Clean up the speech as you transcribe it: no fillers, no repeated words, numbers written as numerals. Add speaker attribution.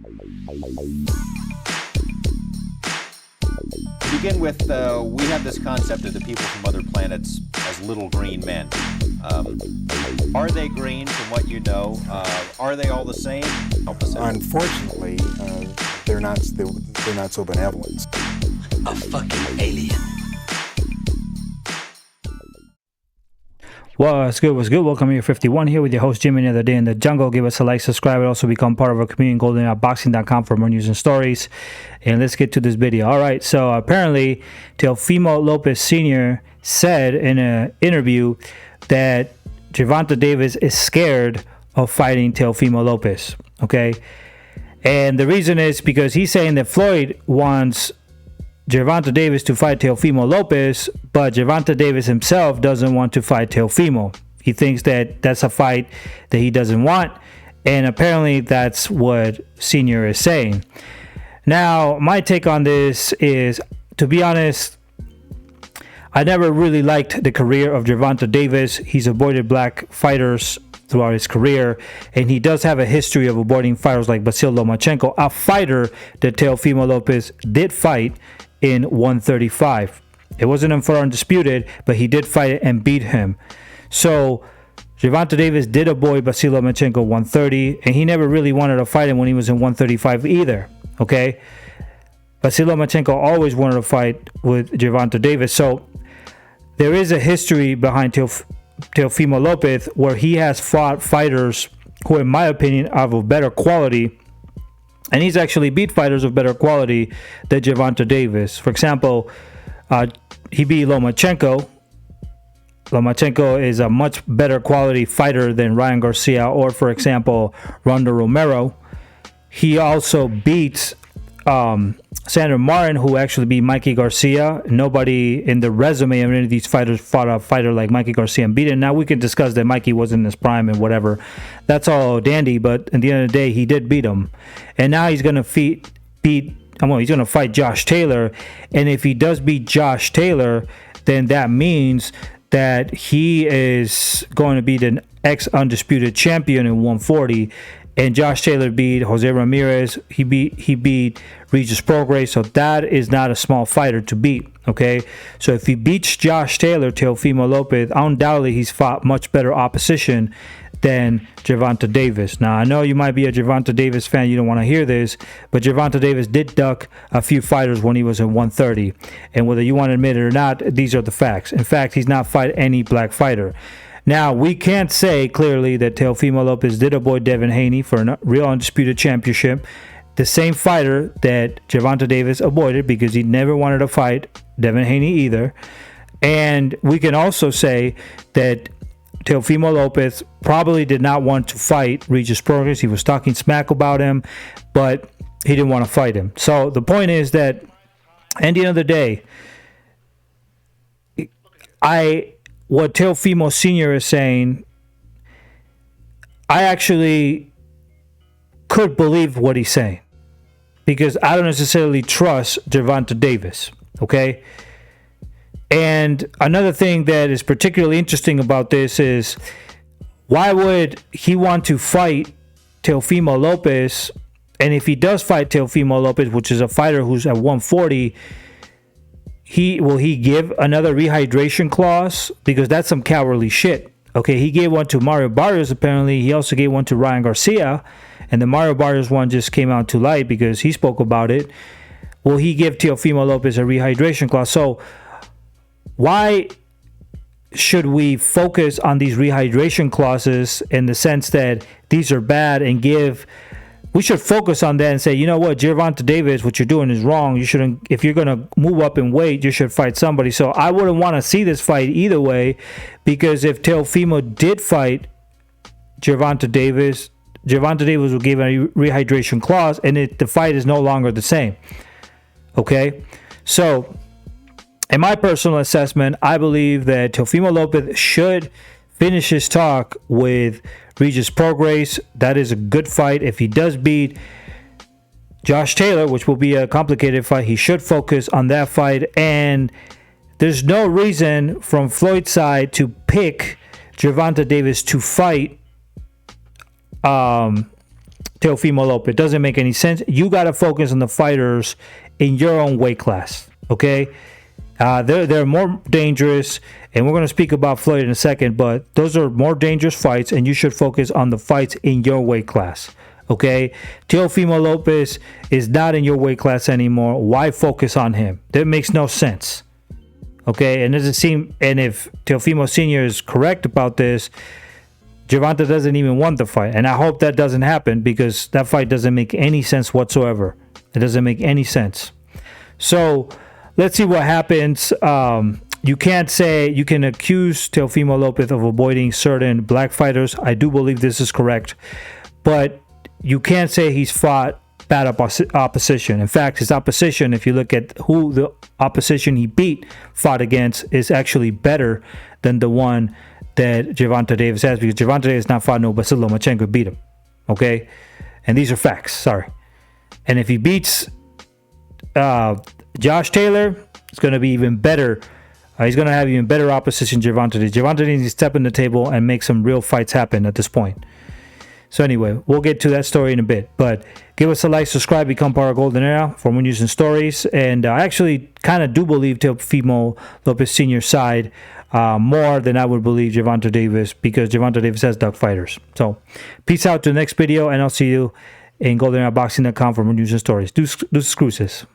Speaker 1: To begin with, we have this concept of the people from other planets as little green men. Are they green from what you know? Are they all the same? Help us out.
Speaker 2: Unfortunately, they're not so benevolent.
Speaker 3: A fucking alien.
Speaker 4: What's good? Welcome here, 51 here with your host Jimmy. Another day in the jungle. Give us a like, subscribe, and also become part of our community, goldenboxing.com, for more news and stories. And let's get to this video. All right, so apparently Teofimo Lopez Sr. said in an interview that Gervonta Davis is scared of fighting Teofimo Lopez. Okay, and the reason is because he's saying that Floyd wants Gervonta Davis to fight Teofimo Lopez, but Gervonta Davis himself doesn't want to fight Teofimo. He thinks that that's a fight that he doesn't want, and apparently that's what Senior is saying. Now, my take on this is, to be honest, I never really liked the career of Gervonta Davis. He's avoided black fighters throughout his career, and he does have a history of avoiding fighters like Vasyl Lomachenko, a fighter that Teofimo Lopez did fight in 135. It wasn't unfair, undisputed, but he did fight it and beat him. So Gervonta Davis did avoid Vasyl Lomachenko 130, and he never really wanted to fight him when he was in 135 either. Okay, Vasyl Lomachenko always wanted to fight with Gervonta Davis. So there is a history behind Teofimo Lopez where he has fought fighters who, in my opinion, are of better quality. And he's actually beat fighters of better quality than Gervonta Davis. For example, he beat Lomachenko. Lomachenko is a much better quality fighter than Ryan Garcia or, for example, Ronda Romero. He also beats Sandor Martin, who actually beat Mikey Garcia. Nobody in the resume of any of these fighters fought a fighter like Mikey Garcia and beat him. Now we can discuss that Mikey wasn't in his prime and whatever. That's all dandy, but at the end of the day, he did beat him. And now he's gonna he's gonna fight Josh Taylor. And if he does beat Josh Taylor, then that means that he is going to be the ex-undisputed champion in 140. And Josh Taylor beat Jose Ramirez. He beat Regis Prograis. So that is not a small fighter to beat. Okay, so if he beats Josh Taylor, Teofimo Lopez, undoubtedly he's fought much better opposition than Gervonta Davis. Now, I know you might be a Gervonta Davis fan. You don't want to hear this, but Gervonta Davis did duck a few fighters when he was in 130. And whether you want to admit it or not, these are the facts. In fact, he's not fought any black fighter. Now, we can't say clearly that Teofimo Lopez did avoid Devin Haney for a real undisputed championship. The same fighter that Gervonta Davis avoided because he never wanted to fight Devin Haney either. And we can also say that Teofimo Lopez probably did not want to fight Regis Prograis. He was talking smack about him, but he didn't want to fight him. So the point is that at the end of the day, what Teofimo Sr. is saying, I actually could believe what he's saying because I don't necessarily trust Gervonta Davis, okay? And another thing that is particularly interesting about this is why would he want to fight Teofimo Lopez? And if he does fight Teofimo Lopez, which is a fighter who's at 140, will he give another rehydration clause? Because that's some cowardly shit. Okay, he gave one to Mario Barrios apparently. He also gave one to Ryan Garcia. And the Mario Barrios one just came out too light because he spoke about it. Will he give Teofimo Lopez a rehydration clause? So why should we focus on these rehydration clauses in the sense that these are bad and we should focus on that and say, you know what, Gervonta Davis, what you're doing is wrong. You shouldn't, if you're going to move up in weight, you should fight somebody. So I wouldn't want to see this fight either way, because if Teofimo did fight Gervonta Davis will give a rehydration clause and the fight is no longer the same. Okay? So in my personal assessment, I believe that Teofimo Lopez should finish his talk with Regis Prograis. That is a good fight. If he does beat Josh Taylor, which will be a complicated fight, he should focus on that fight. And there's no reason from Floyd's side to pick Gervonta Davis to fight Teofimo Lopez. It doesn't make any sense. You got to focus on the fighters in your own weight class, okay? They're more dangerous, and we're going to speak about Floyd in a second, but those are more dangerous fights, and you should focus on the fights in your weight class, okay? Teofimo Lopez is not in your weight class anymore. Why focus on him? That makes no sense, okay? And if Teofimo Sr. is correct about this, Gervonta doesn't even want the fight, and I hope that doesn't happen because that fight doesn't make any sense whatsoever. It doesn't make any sense. So let's see what happens. You can't say you can accuse Teofimo Lopez of avoiding certain black fighters. I do believe this is correct, but you can't say he's fought bad opposition. In fact, his opposition, if you look at who the opposition he fought against, is actually better than the one that Gervonta Davis has, because Gervonta Davis not fought no Basil Lomachenko, beat him. Okay, and these are facts. Sorry. And if he beats Josh Taylor, it's going to be even better. He's going to have even better opposition Gervonta Davis. Gervonta needs to step in the table and make some real fights happen at this point. So anyway, we'll get to that story in a bit. But give us a like, subscribe, become part of Golden Era for more news and stories. And I actually kind of do believe Teofimo Lopez Sr.'s side more than I would believe Gervonta Davis, because Gervonta Davis has dug fighters. So peace out to the next video, and I'll see you in GoldenEraBoxing.com for more news and stories. Deuces.